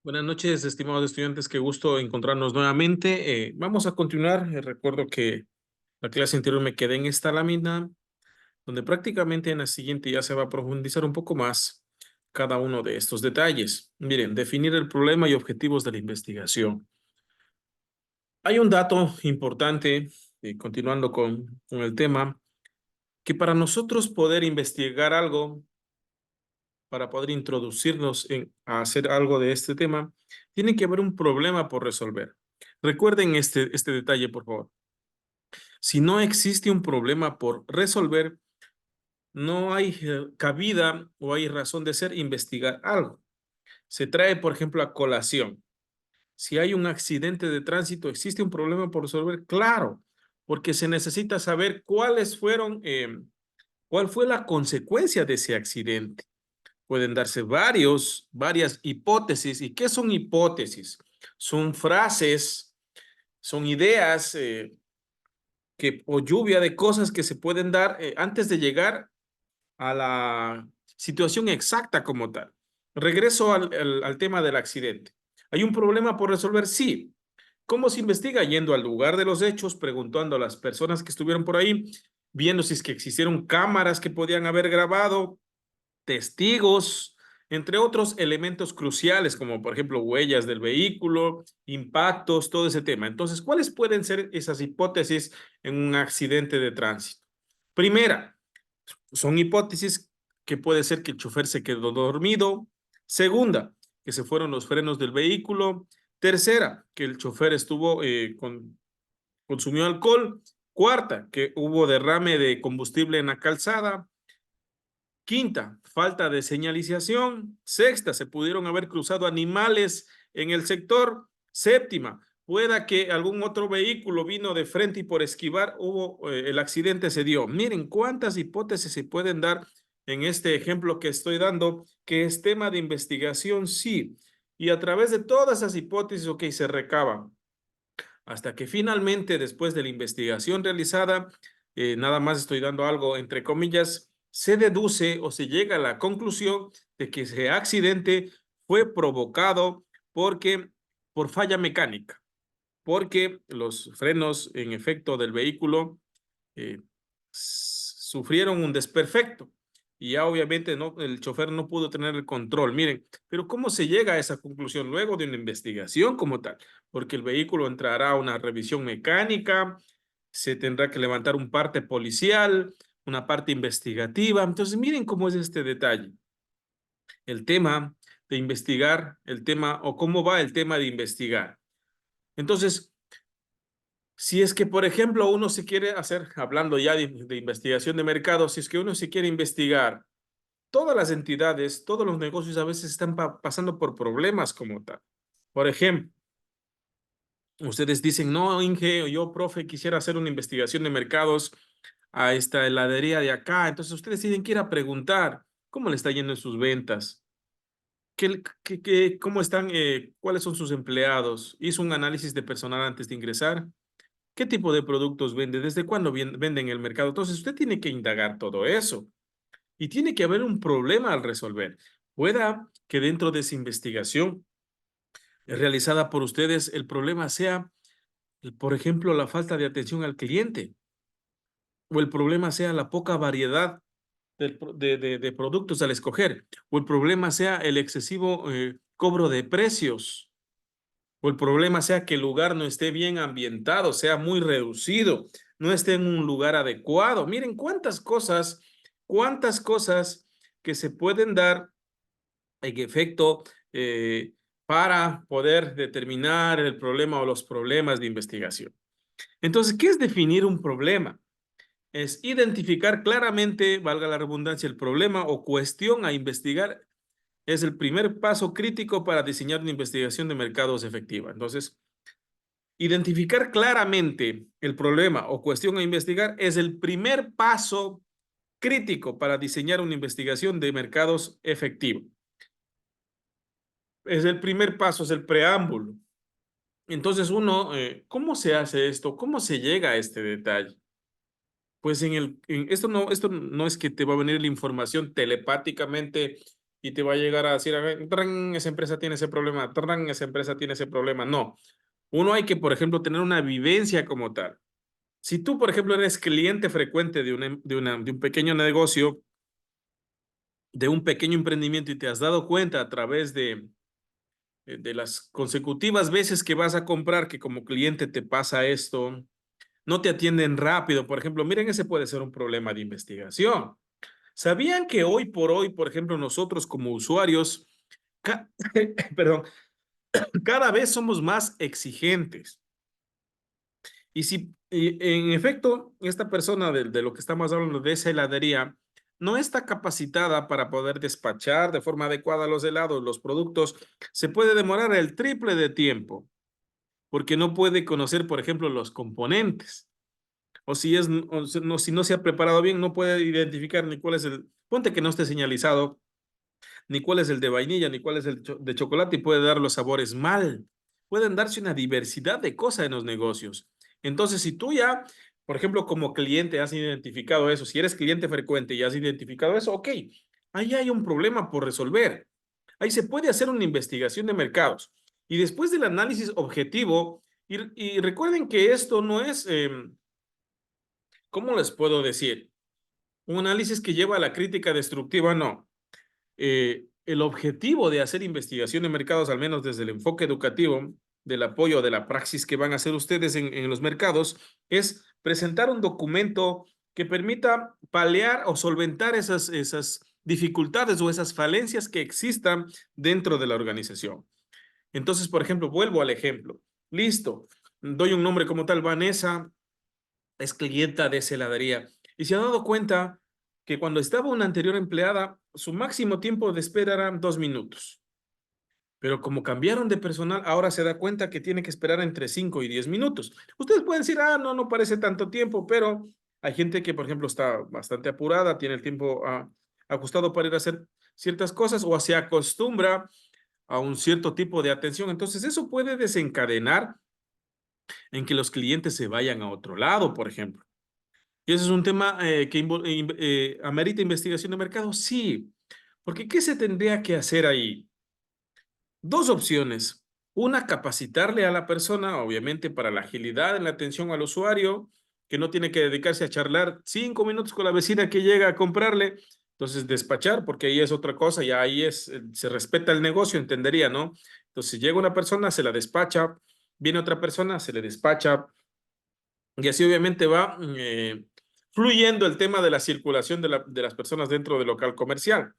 Buenas noches, estimados estudiantes. Qué gusto encontrarnos nuevamente. Vamos a continuar. Recuerdo que la clase anterior me quedé en esta lámina, donde prácticamente en la siguiente ya se va a profundizar un poco más cada uno de estos detalles. Miren, definir el problema y objetivos de la investigación. Hay un dato importante, continuando con el tema, que para nosotros poder investigar algo, para poder introducirnos a hacer algo de este tema, tiene que haber un problema por resolver. Recuerden este detalle, por favor. Si no existe un problema por resolver, no hay cabida o hay razón de ser investigar algo. Se trae, por ejemplo, a colación. Si hay un accidente de tránsito, ¿existe un problema por resolver? Claro, porque se necesita saber cuál fue la consecuencia de ese accidente. Pueden darse varias hipótesis. ¿Y qué son hipótesis? Son frases, son ideas o lluvia de cosas que se pueden dar antes de llegar a la situación exacta como tal. Regreso al tema del accidente. ¿Hay un problema por resolver? Sí. ¿Cómo se investiga? Yendo al lugar de los hechos, preguntando a las personas que estuvieron por ahí, viendo si es que existieron cámaras que podían haber grabado, testigos, entre otros elementos cruciales, como por ejemplo huellas del vehículo, impactos, todo ese tema. Entonces, ¿cuáles pueden ser esas hipótesis en un accidente de tránsito? Primera, son hipótesis que puede ser que el chofer se quedó dormido. Segunda, que se fueron los frenos del vehículo. Tercera, que el chofer consumió alcohol. Cuarta, que hubo derrame de combustible en la calzada. Quinta, falta de señalización. Sexta, se pudieron haber cruzado animales en el sector. Séptima, pueda que algún otro vehículo vino de frente y por esquivar el accidente se dio. Miren cuántas hipótesis se pueden dar en este ejemplo que estoy dando, que es tema de investigación, sí. Y a través de todas esas hipótesis, ok, se recaba hasta que finalmente, después de la investigación realizada, nada más estoy dando algo entre comillas, se deduce o se llega a la conclusión de que ese accidente fue provocado porque, por falla mecánica, porque los frenos en efecto del vehículo eh, sufrieron un desperfecto y ya obviamente no, el chofer no pudo tener el control. Miren, pero ¿cómo se llega a esa conclusión? Luego de una investigación como tal, porque el vehículo entrará a una revisión mecánica, se tendrá que levantar un parte policial, una parte investigativa. Entonces, miren cómo es este detalle. El tema de investigar, el tema o cómo va el tema de investigar. Entonces, si es que, por ejemplo, uno se quiere hacer, hablando ya de investigación de mercado, si es que uno se quiere investigar, todas las entidades, todos los negocios a veces están pasando por problemas como tal. Por ejemplo, ustedes dicen, no, Inge, o yo, profe, quisiera hacer una investigación de mercados a esta heladería de acá. Entonces, ustedes tienen que ir a preguntar cómo le está yendo en sus ventas, cómo están, cuáles son sus empleados. Hizo un análisis de personal antes de ingresar. ¿Qué tipo de productos vende? ¿Desde cuándo vende en el mercado? Entonces, usted tiene que indagar todo eso y tiene que haber un problema al resolver. Pueda que dentro de esa investigación realizada por ustedes, el problema sea, por ejemplo, la falta de atención al cliente o el problema sea la poca variedad de productos al escoger o el problema sea el excesivo cobro de precios o el problema sea que el lugar no esté bien ambientado, sea muy reducido, no esté en un lugar adecuado. Miren cuántas cosas que se pueden dar en efecto para poder determinar el problema o los problemas de investigación. Entonces, ¿qué es definir un problema? Es identificar claramente, valga la redundancia, el problema o cuestión a investigar. Es el primer paso crítico para diseñar una investigación de mercados efectiva. Entonces, identificar claramente el problema o cuestión a investigar es el primer paso crítico para diseñar una investigación de mercados efectiva. Es el primer paso, es el preámbulo. Entonces uno, ¿cómo se hace esto? ¿Cómo se llega a este detalle? Pues esto no es que te va a venir la información telepáticamente y te va a llegar a decir, "Tran, esa empresa tiene ese problema, tran, esa empresa tiene ese problema". No, uno hay que, por ejemplo, tener una vivencia como tal. Si tú, por ejemplo, eres cliente frecuente de un pequeño negocio, de un pequeño emprendimiento y te has dado cuenta a través de las consecutivas veces que vas a comprar que como cliente te pasa esto, no te atienden rápido, por ejemplo, miren, ese puede ser un problema de investigación. ¿Sabían que hoy por hoy, por ejemplo, nosotros como usuarios, ca- perdón, cada vez somos más exigentes? Y si en efecto esta persona de lo que estamos hablando de esa heladería no está capacitada para poder despachar de forma adecuada los helados, los productos, se puede demorar el triple de tiempo porque no puede conocer, por ejemplo, los componentes. O si es, si no se ha preparado bien, no puede identificar ni cuál es ponte que no esté señalizado, ni cuál es el de vainilla, ni cuál es el de chocolate y puede dar los sabores mal. Pueden darse una diversidad de cosas en los negocios. Entonces, si tú ya, por ejemplo, como cliente has identificado eso, si eres cliente frecuente y has identificado eso, ok, ahí hay un problema por resolver. Ahí se puede hacer una investigación de mercados. Y después del análisis objetivo, y recuerden que esto no es, ¿cómo les puedo decir? Un análisis que lleva a la crítica destructiva, no. El objetivo de hacer investigación de mercados, al menos desde el enfoque educativo, del apoyo de la praxis que van a hacer ustedes en los mercados, es presentar un documento que permita paliar o solventar esas dificultades o esas falencias que existan dentro de la organización. Entonces, por ejemplo, vuelvo al ejemplo. Listo, doy un nombre como tal, Vanessa es clienta de esa heladería y se ha dado cuenta que cuando estaba una anterior empleada, su máximo tiempo de espera eran 2 minutos. Pero como cambiaron de personal, ahora se da cuenta que tiene que esperar entre 5 y 10 minutos. Ustedes pueden decir, ah, no, no parece tanto tiempo, pero hay gente que, por ejemplo, está bastante apurada, tiene el tiempo ajustado para ir a hacer ciertas cosas o se acostumbra a un cierto tipo de atención. Entonces, eso puede desencadenar en que los clientes se vayan a otro lado, por ejemplo. ¿Y ese es un tema que amerita investigación de mercado? Sí, porque ¿qué se tendría que hacer ahí? Dos opciones. Una, capacitarle a la persona, obviamente para la agilidad en la atención al usuario, que no tiene que dedicarse a charlar 5 minutos con la vecina que llega a comprarle. Entonces, despachar, porque ahí es otra cosa, ya ahí es, se respeta el negocio, entendería, ¿no? Entonces, llega una persona, se la despacha, viene otra persona, se le despacha, y así obviamente va fluyendo el tema de la circulación de las personas dentro del local comercial.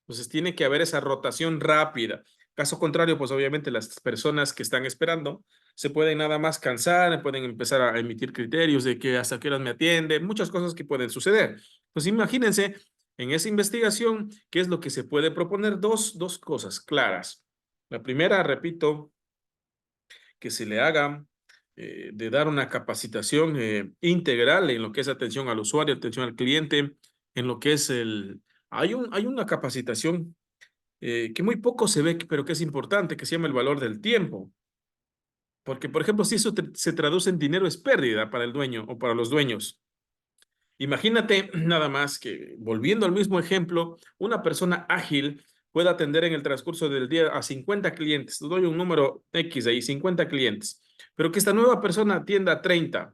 Entonces tiene que haber esa rotación rápida. Caso contrario, pues obviamente las personas que están esperando se pueden nada más cansar, pueden empezar a emitir criterios de que hasta qué horas me atienden, muchas cosas que pueden suceder. Pues imagínense en esa investigación qué es lo que se puede proponer. Dos cosas claras. La primera, repito, que se le haga de dar una capacitación integral en lo que es atención al usuario, atención al cliente, en lo que es hay una capacitación que muy poco se ve, pero que es importante, que se llama el valor del tiempo. Porque, por ejemplo, si eso se traduce en dinero, es pérdida para el dueño o para los dueños. Imagínate nada más que, volviendo al mismo ejemplo, una persona ágil puede atender en el transcurso del día a 50 clientes. Te doy un número X ahí, 50 clientes. Pero que esta nueva persona atienda a 30.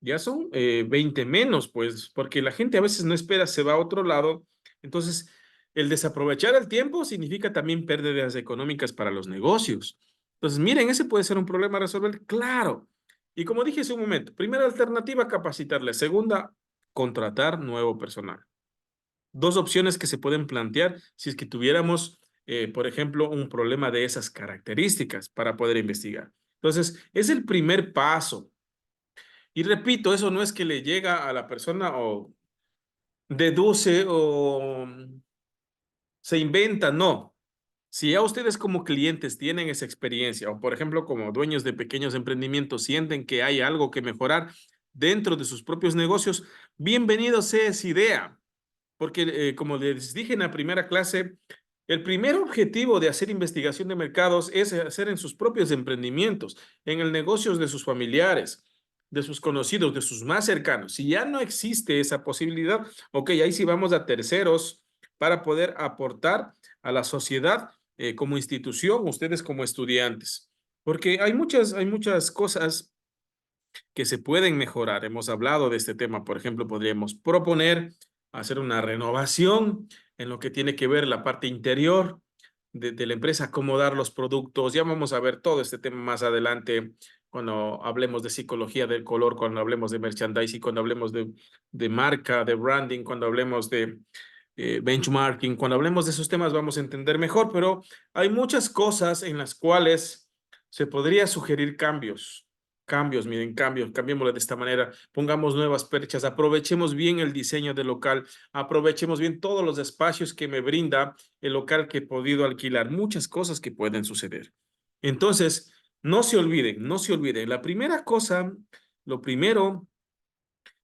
Ya son 20 menos, pues, porque la gente a veces no espera, se va a otro lado. Entonces, el desaprovechar el tiempo significa también pérdidas económicas para los negocios. Entonces, miren, ese puede ser un problema a resolver, claro. Y como dije hace un momento, primera alternativa, capacitarle. Segunda, contratar nuevo personal. Dos opciones que se pueden plantear si es que tuviéramos, por ejemplo, un problema de esas características para poder investigar. Entonces, es el primer paso. Y repito, eso no es que le llega a la persona o deduce o se inventa, no. Si ya ustedes como clientes tienen esa experiencia o por ejemplo como dueños de pequeños emprendimientos sienten que hay algo que mejorar dentro de sus propios negocios, bienvenido sea esa idea. Porque como les dije en la primera clase, el primer objetivo de hacer investigación de mercados es hacer en sus propios emprendimientos, en el negocio de sus familiares, de sus conocidos, de sus más cercanos. Si ya no existe esa posibilidad, ok, ahí sí vamos a terceros para poder aportar a la sociedad como institución, ustedes como estudiantes. Porque hay muchas cosas que se pueden mejorar. Hemos hablado de este tema, por ejemplo, podríamos proponer hacer una renovación en lo que tiene que ver la parte interior de la empresa, acomodar los productos. Ya vamos a ver todo este tema más adelante cuando hablemos de psicología del color, cuando hablemos de merchandising, cuando hablemos de marca, de branding, cuando hablemos de benchmarking, cuando hablemos de esos temas vamos a entender mejor, pero hay muchas cosas en las cuales se podría sugerir cambios. Miren, cambiémosle de esta manera, pongamos nuevas perchas, aprovechemos bien el diseño del local, aprovechemos bien todos los espacios que me brinda el local que he podido alquilar, muchas cosas que pueden suceder. Entonces, no se olviden, la primera cosa, lo primero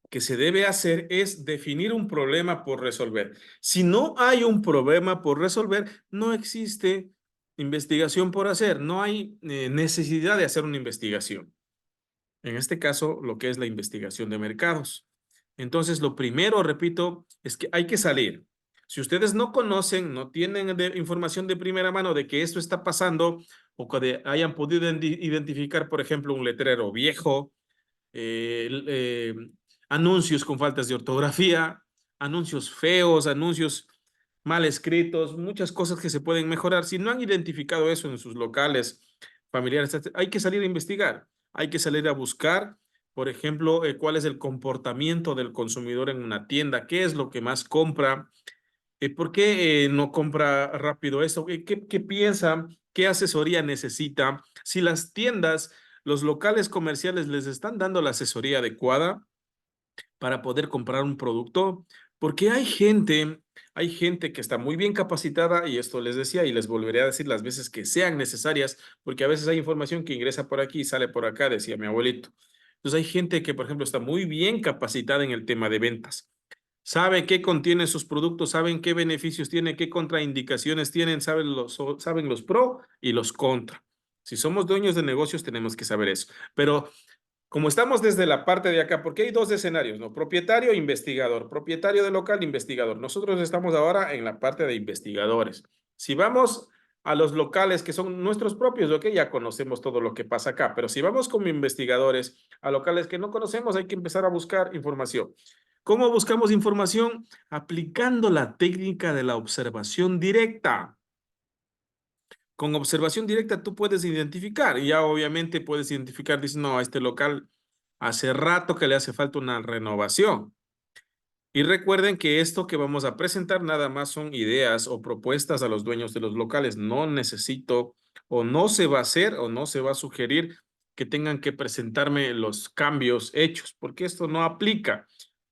que se debe hacer es definir un problema por resolver. Si no hay un problema por resolver, no existe investigación por hacer, no hay necesidad de hacer una investigación. En este caso, lo que es la investigación de mercados. Entonces, lo primero, repito, es que hay que salir. Si ustedes no conocen, no tienen información de primera mano de que esto está pasando o que hayan podido identificar, por ejemplo, un letrero viejo, eh, anuncios con faltas de ortografía, anuncios feos, anuncios mal escritos, muchas cosas que se pueden mejorar. Si no han identificado eso en sus locales familiares, hay que salir a investigar, hay que salir a buscar, por ejemplo, cuál es el comportamiento del consumidor en una tienda, qué es lo que más compra, por qué no compra rápido eso, qué piensa, qué asesoría necesita, si las tiendas, los locales comerciales les están dando la asesoría adecuada para poder comprar un producto, porque hay gente que está muy bien capacitada y esto les decía y les volveré a decir las veces que sean necesarias, porque a veces hay información que ingresa por aquí y sale por acá, decía mi abuelito. Entonces hay gente que, por ejemplo, está muy bien capacitada en el tema de ventas. Sabe qué contienen sus productos, saben qué beneficios tienen, qué contraindicaciones tienen, saben los pro y los contra. Si somos dueños de negocios, tenemos que saber eso. Pero como estamos desde la parte de acá, porque hay dos escenarios, ¿no? Propietario, investigador. Propietario de local, investigador. Nosotros estamos ahora en la parte de investigadores. Si vamos a los locales que son nuestros propios, ok, ya conocemos todo lo que pasa acá, pero si vamos como investigadores a locales que no conocemos, hay que empezar a buscar información. ¿Cómo buscamos información? Aplicando la técnica de la observación directa. Con observación directa tú puedes identificar y ya obviamente puedes identificar, dices, no, a este local hace rato que le hace falta una renovación. Y recuerden que esto que vamos a presentar nada más son ideas o propuestas a los dueños de los locales. No necesito o no se va a hacer o no se va a sugerir que tengan que presentarme los cambios hechos, porque esto no aplica,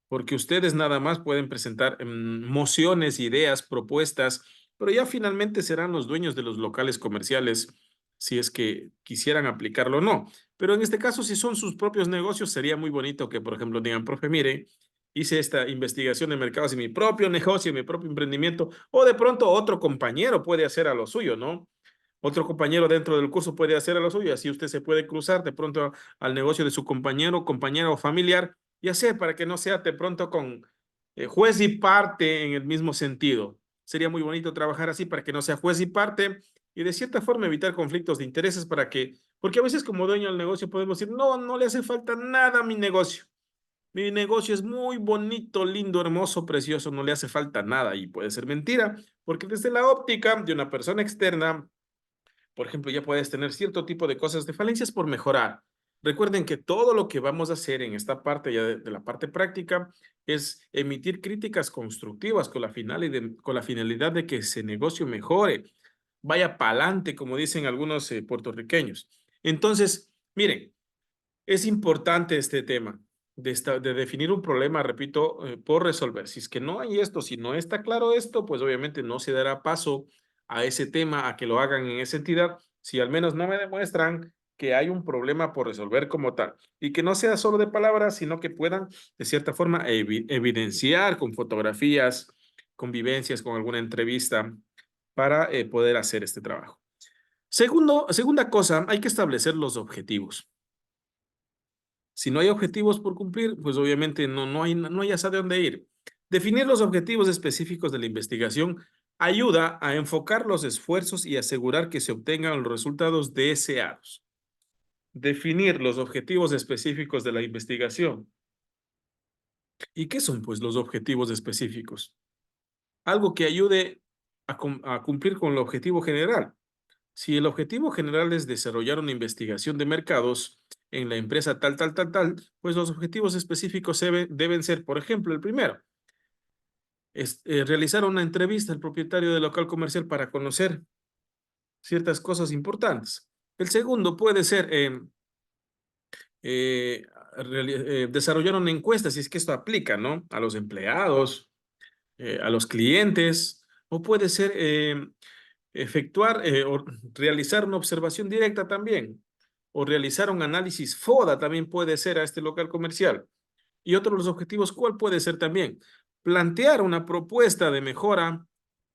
porque ustedes nada más pueden presentar mociones, ideas, propuestas, pero ya finalmente serán los dueños de los locales comerciales si es que quisieran aplicarlo o no. Pero en este caso, si son sus propios negocios, sería muy bonito que, por ejemplo, digan, profe, mire, hice esta investigación de mercados en mi propio negocio, en mi propio emprendimiento, o de pronto otro compañero puede hacer a lo suyo, ¿no? Otro compañero dentro del curso puede hacer a lo suyo, así usted se puede cruzar de pronto al negocio de su compañero, compañera o familiar, y hacer para que no sea de pronto con juez y parte en el mismo sentido. Sería muy bonito trabajar así para que no sea juez y parte y de cierta forma evitar conflictos de intereses para que, porque a veces como dueño del negocio podemos decir, no, no le hace falta nada a mi negocio. Mi negocio es muy bonito, lindo, hermoso, precioso, no le hace falta nada y puede ser mentira, porque desde la óptica de una persona externa, por ejemplo, ya puedes tener cierto tipo de cosas de falencias por mejorar. Recuerden que todo lo que vamos a hacer en esta parte ya de la parte práctica es emitir críticas constructivas con la finalidad de que ese negocio mejore, vaya para adelante, como dicen algunos puertorriqueños. Entonces, miren, es importante este tema de definir un problema, repito, por resolver. Si es que no hay esto, si no está claro esto, pues obviamente no se dará paso a ese tema, a que lo hagan en esa entidad, si al menos no me demuestran que hay un problema por resolver como tal. Y que no sea solo de palabras, sino que puedan, de cierta forma, evidenciar con fotografías, con vivencias, con alguna entrevista, para poder hacer este trabajo. Segunda cosa, hay que establecer los objetivos. Si no hay objetivos por cumplir, pues obviamente no hay hacia dónde ir. Definir los objetivos específicos de la investigación ayuda a enfocar los esfuerzos y asegurar que se obtengan los resultados deseados. Definir los objetivos específicos de la investigación. ¿Y qué son, pues, los objetivos específicos? Algo que ayude a cumplir con el objetivo general. Si el objetivo general es desarrollar una investigación de mercados en la empresa tal, pues los objetivos específicos deben ser, por ejemplo, el primero, es realizar una entrevista al propietario del local comercial para conocer ciertas cosas importantes. El segundo puede ser eh, desarrollar una encuesta, si es que esto aplica, ¿no? A los empleados, a los clientes, o puede ser efectuar o realizar una observación directa también, o realizar un análisis FODA también puede ser a este local comercial. Y otro de los objetivos, ¿cuál puede ser también? Plantear una propuesta de mejora,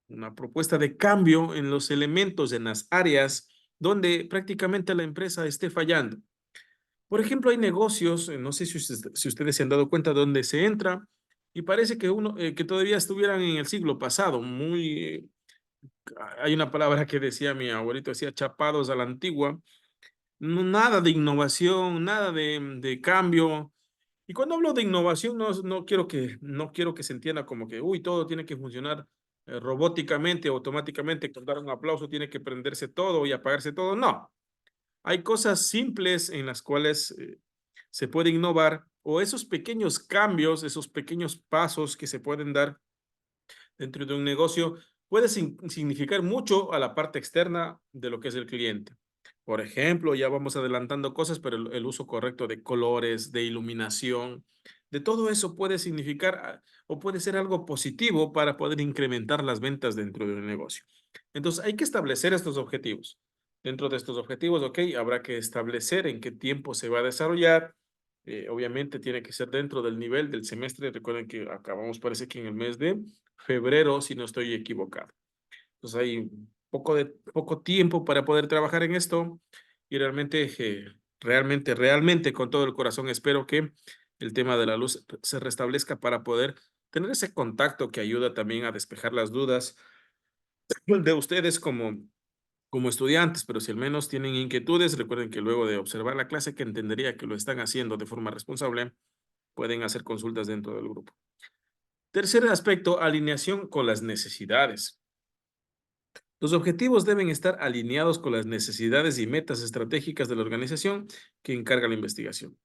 una propuesta de cambio en los elementos, en las áreas donde prácticamente la empresa esté fallando. Por ejemplo, hay negocios, no sé si ustedes se han dado cuenta, donde se entra y parece que que todavía estuvieran en el siglo pasado, hay una palabra que decía mi abuelito, decía chapados a la antigua, nada de innovación, nada de cambio. Y cuando hablo de innovación, no quiero que se entienda como que, uy, todo tiene que funcionar robóticamente, automáticamente, con dar un aplauso tiene que prenderse todo y apagarse todo. No, hay cosas simples en las cuales se puede innovar o esos pequeños cambios, esos pequeños pasos que se pueden dar dentro de un negocio puede significar mucho a la parte externa de lo que es el cliente. Por ejemplo, ya vamos adelantando cosas, pero el uso correcto de colores, de iluminación, de todo eso puede significar o puede ser algo positivo para poder incrementar las ventas dentro de un negocio. Entonces, hay que establecer estos objetivos. Dentro de estos objetivos, ok, habrá que establecer en qué tiempo se va a desarrollar. Obviamente tiene que ser dentro del nivel del semestre. Recuerden que acabamos, parece que en el mes de febrero, si no estoy equivocado. Entonces hay poco tiempo para poder trabajar en esto y realmente con todo el corazón espero que el tema de la luz se restablezca para poder tener ese contacto que ayuda también a despejar las dudas de ustedes como estudiantes, pero si al menos tienen inquietudes, recuerden que luego de observar la clase que entendería que lo están haciendo de forma responsable, pueden hacer consultas dentro del grupo. Tercer aspecto, alineación con las necesidades. Los objetivos deben estar alineados con las necesidades y metas estratégicas de la organización que encarga la investigación.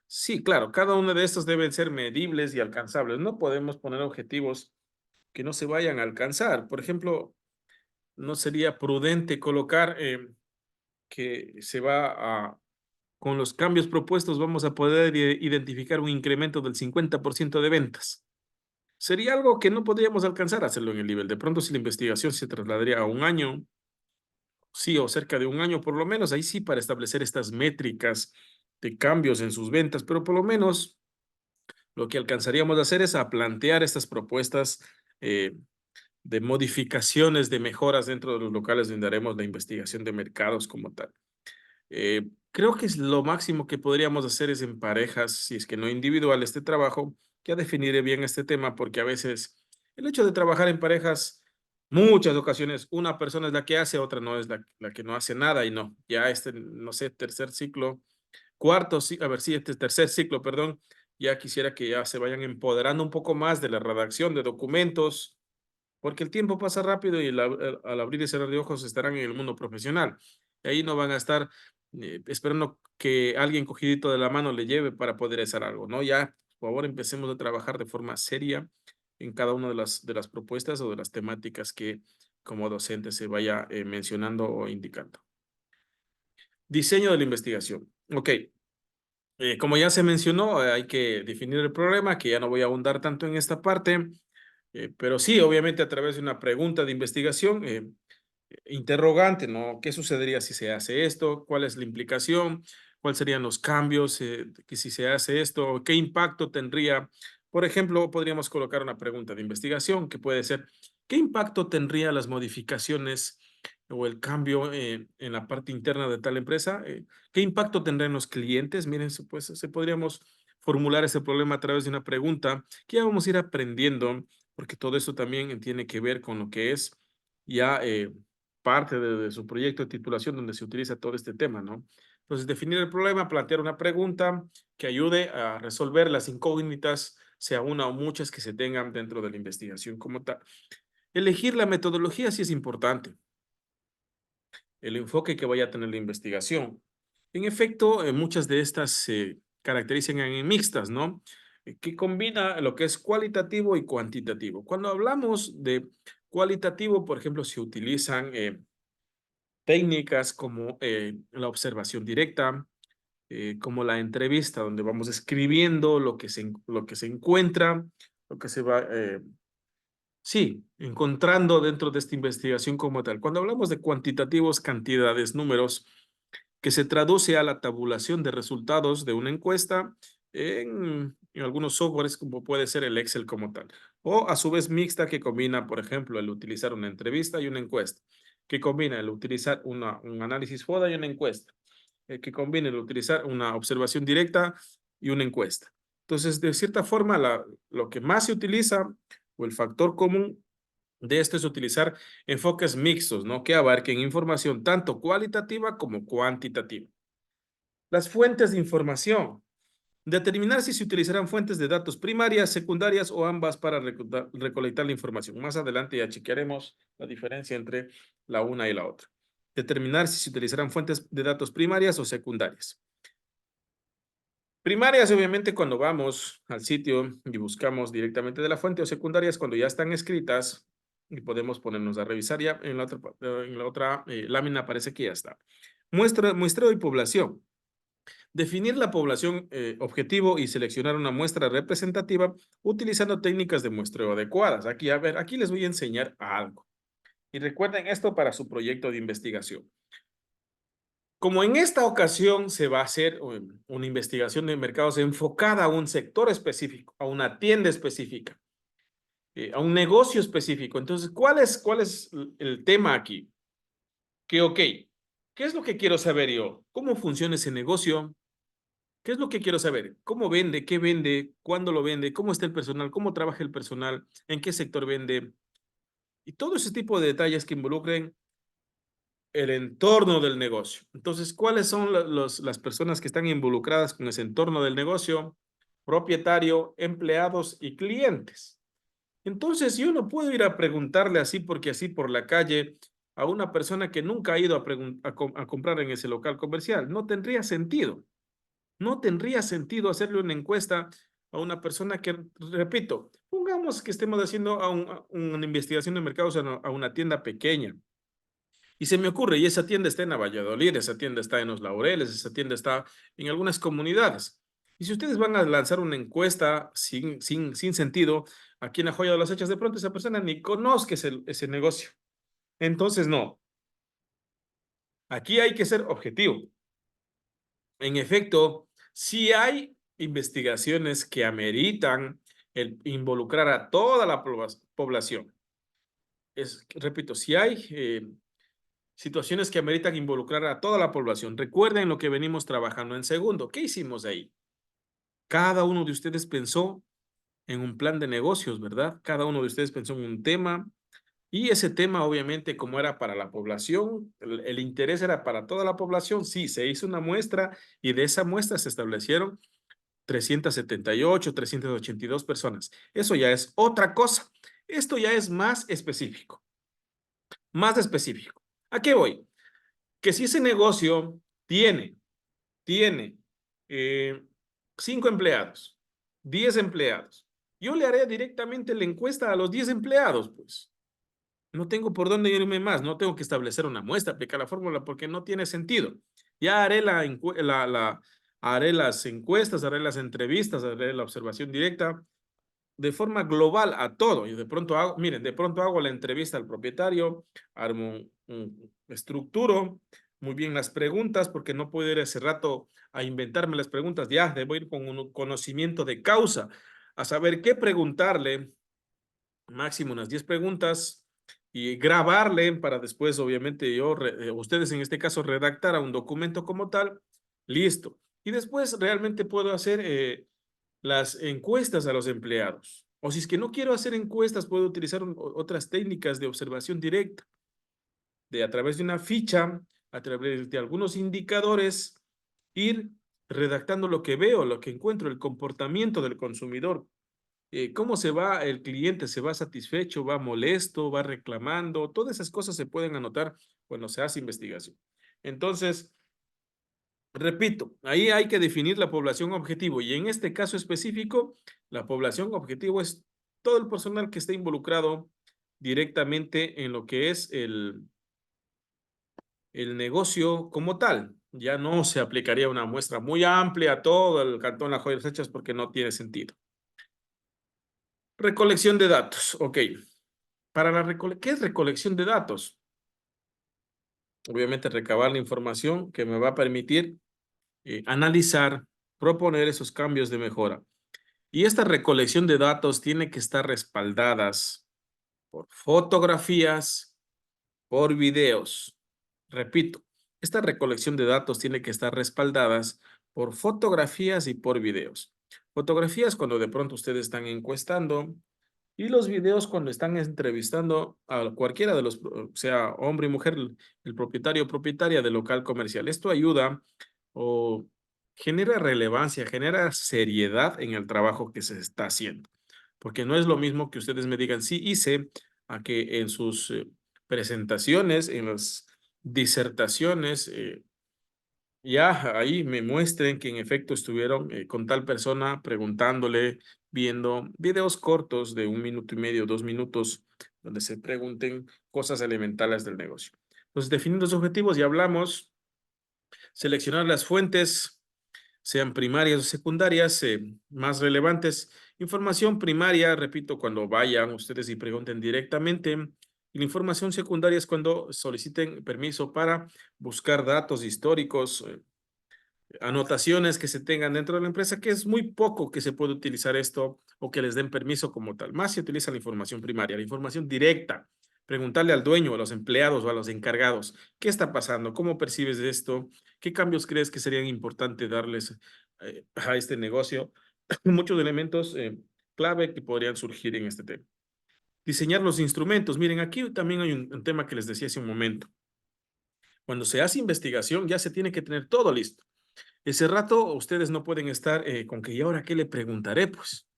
Sí, claro, cada una de estas deben ser medibles y alcanzables. No podemos poner objetivos que no se vayan a alcanzar. Por ejemplo, no sería prudente colocar que con los cambios propuestos vamos a poder identificar un incremento del 50% de ventas. Sería algo que no podríamos alcanzar a hacerlo en el nivel. De pronto, si la investigación se trasladaría a un año, sí, o cerca de un año por lo menos, ahí sí para establecer estas métricas de cambios en sus ventas, pero por lo menos lo que alcanzaríamos a hacer es a plantear estas propuestas de modificaciones, de mejoras dentro de los locales donde haremos la investigación de mercados como tal. Creo que es lo máximo que podríamos hacer es en parejas, si es que no individual, este trabajo. Ya definiré bien este tema porque a veces el hecho de trabajar en parejas, muchas ocasiones una persona es la que hace, otra no es la que no hace nada y no, ya no sé, tercer ciclo, a ver, sí, este tercer ciclo, perdón, ya quisiera que ya se vayan empoderando un poco más de la redacción de documentos, porque el tiempo pasa rápido y al abrir y cerrar de ojos estarán en el mundo profesional. Y ahí no van a estar esperando que alguien cogidito de la mano le lleve para poder hacer algo, ¿no? Ya, por favor, empecemos a trabajar de forma seria en cada una de las propuestas o de las temáticas que como docente se vaya mencionando o indicando. Diseño de la investigación. Ok, como ya se mencionó, hay que definir el problema, que ya no voy a ahondar tanto en esta parte, pero sí, obviamente a través de una pregunta de investigación, interrogante, ¿no? ¿Qué sucedería si se hace esto? ¿Cuál es la implicación? ¿Cuáles serían los cambios que si se hace esto? ¿Qué impacto tendría? Por ejemplo, podríamos colocar una pregunta de investigación que puede ser, ¿qué impacto tendría las modificaciones o el cambio en la parte interna de tal empresa? ¿Qué impacto tendrá en los clientes? Miren, pues podríamos formular ese problema a través de una pregunta que ya vamos a ir aprendiendo, porque todo eso también tiene que ver con lo que es ya parte de su proyecto de titulación donde se utiliza todo este tema, ¿no? Entonces, definir el problema, plantear una pregunta que ayude a resolver las incógnitas, sea una o muchas que se tengan dentro de la investigación como tal. Elegir la metodología sí es importante, el enfoque que vaya a tener la investigación. En efecto, muchas de estas se caracterizan en mixtas, ¿no? Que combina lo que es cualitativo y cuantitativo. Cuando hablamos de cualitativo, por ejemplo, se utilizan técnicas como la observación directa, como la entrevista, donde vamos escribiendo lo que se encuentra, lo que se va, sí, encontrando dentro de esta investigación como tal. Cuando hablamos de cuantitativos, cantidades, números, que se traduce a la tabulación de resultados de una encuesta en algunos softwares como puede ser el Excel como tal. O a su vez mixta que combina, por ejemplo, el utilizar una entrevista y una encuesta, que combina el utilizar un análisis FODA y una encuesta, que combina el utilizar una observación directa y una encuesta. Entonces, de cierta forma, lo que más se utiliza o el factor común de esto es utilizar enfoques mixtos, ¿no? Que abarquen información tanto cualitativa como cuantitativa. Las fuentes de información. Determinar si se utilizarán fuentes de datos primarias, secundarias o ambas para recolectar la información. Más adelante ya chequearemos la diferencia entre la una y la otra. Determinar si se utilizarán fuentes de datos primarias o secundarias. Primarias, obviamente, cuando vamos al sitio y buscamos directamente de la fuente, o secundarias cuando ya están escritas y podemos ponernos a revisar ya en la otra lámina aparece que ya está. Muestreo y población. Definir la población objetivo y seleccionar una muestra representativa utilizando técnicas de muestreo adecuadas. Aquí, a ver, aquí les voy a enseñar algo. Y recuerden esto para su proyecto de investigación. Como en esta ocasión se va a hacer una investigación de mercados enfocada a un sector específico, a una tienda específica, a un negocio específico. Entonces, ¿cuál es el tema aquí? Que, ok, ¿qué es lo que quiero saber yo? ¿Cómo funciona ese negocio? ¿Qué es lo que quiero saber? ¿Cómo vende? ¿Qué vende? ¿Cuándo lo vende? ¿Cómo está el personal? ¿Cómo trabaja el personal? ¿En qué sector vende? Y todo ese tipo de detalles que involucren el entorno del negocio. Entonces, ¿cuáles son las personas que están involucradas con ese entorno del negocio? Propietario, empleados y clientes. Entonces, yo no puedo ir a preguntarle así porque así por la calle a una persona que nunca ha ido a comprar en ese local comercial. No tendría sentido. No tendría sentido hacerle una encuesta a una persona que, repito, pongamos que estemos haciendo una investigación de mercados a una tienda pequeña. Y se me ocurre, y esa tienda está en Valladolid, esa tienda está en Los Laureles, esa tienda está en algunas comunidades. Y si ustedes van a lanzar una encuesta sin sentido, aquí en la Joya de las Hechas, de pronto esa persona ni conozca ese negocio. Entonces, no. Aquí hay que ser objetivo. En efecto, si hay investigaciones que ameritan el involucrar a toda la población. Repito, si hay situaciones que ameritan involucrar a toda la población. Recuerden lo que venimos trabajando en segundo. ¿Qué hicimos ahí? Cada uno de ustedes pensó en un plan de negocios, ¿verdad? Cada uno de ustedes pensó en un tema y ese tema, obviamente, como era para la población, el interés era para toda la población. Sí, se hizo una muestra y de esa muestra se establecieron 378, 382 personas. Eso ya es otra cosa. Esto ya es más específico. Más específico. ¿A qué voy? Que si ese negocio tiene 5 empleados, 10 empleados, yo le haré directamente la encuesta a los 10 empleados, pues. No tengo por dónde irme más, no tengo que establecer una muestra, aplicar la fórmula porque no tiene sentido. Ya haré haré las encuestas, haré las entrevistas, haré la observación directa de forma global a todo. Y de pronto hago, miren, de pronto hago la entrevista al propietario, armo estructuro muy bien las preguntas, porque no puedo ir ese rato a inventarme las preguntas, ya debo ir con un conocimiento de causa, a saber qué preguntarle, máximo unas 10 preguntas, y grabarle para después, obviamente, ustedes en este caso, redactar a un documento como tal, listo. Y después realmente puedo hacer las encuestas a los empleados. O si es que no quiero hacer encuestas, puedo utilizar otras técnicas de observación directa, de a través de una ficha, a través de algunos indicadores, ir redactando lo que veo, lo que encuentro, el comportamiento del consumidor. ¿Cómo se va el cliente? ¿Se va satisfecho? ¿Va molesto? ¿Va reclamando? Todas esas cosas se pueden anotar cuando se hace investigación. Entonces, repito, ahí hay que definir la población objetivo y en este caso específico, la población objetivo es todo el personal que esté involucrado directamente en lo que es el negocio como tal. Ya no se aplicaría una muestra muy amplia a todo el cantón Las Joyas Hechas porque no tiene sentido. Recolección de datos. Ok. Para ¿qué es recolección de datos? Obviamente recabar la información que me va a permitir analizar, proponer esos cambios de mejora. Y esta recolección de datos tiene que estar respaldadas por fotografías, por videos. Repito, esta recolección de datos tiene que estar respaldadas por fotografías y por videos. Fotografías cuando de pronto ustedes están encuestando y los videos cuando están entrevistando a cualquiera de los, sea hombre y mujer, el propietario o propietaria del local comercial. Esto ayuda o genera relevancia, genera seriedad en el trabajo que se está haciendo. Porque no es lo mismo que ustedes me digan, sí hice, a que en sus presentaciones, en las disertaciones, ya ahí me muestren que en efecto estuvieron con tal persona preguntándole, viendo videos cortos de 1 minuto y medio, 2 minutos, donde se pregunten cosas elementales del negocio. Entonces, definir los objetivos, ya hablamos, seleccionar las fuentes, sean primarias o secundarias, más relevantes. Información primaria, repito, cuando vayan ustedes y pregunten directamente. Y la información secundaria es cuando soliciten permiso para buscar datos históricos, anotaciones que se tengan dentro de la empresa, que es muy poco que se puede utilizar esto o que les den permiso como tal. Más se utiliza la información primaria, la información directa. Preguntarle al dueño, a los empleados o a los encargados, ¿qué está pasando? ¿Cómo percibes esto? ¿Qué cambios crees que serían importantes darles a este negocio? Muchos elementos clave que podrían surgir en este tema. Diseñar los instrumentos. Miren, aquí también hay un tema que les decía hace un momento. Cuando se hace investigación, ya se tiene que tener todo listo. Ese rato ustedes no pueden estar con que, ¿y ahora qué le preguntaré? Pues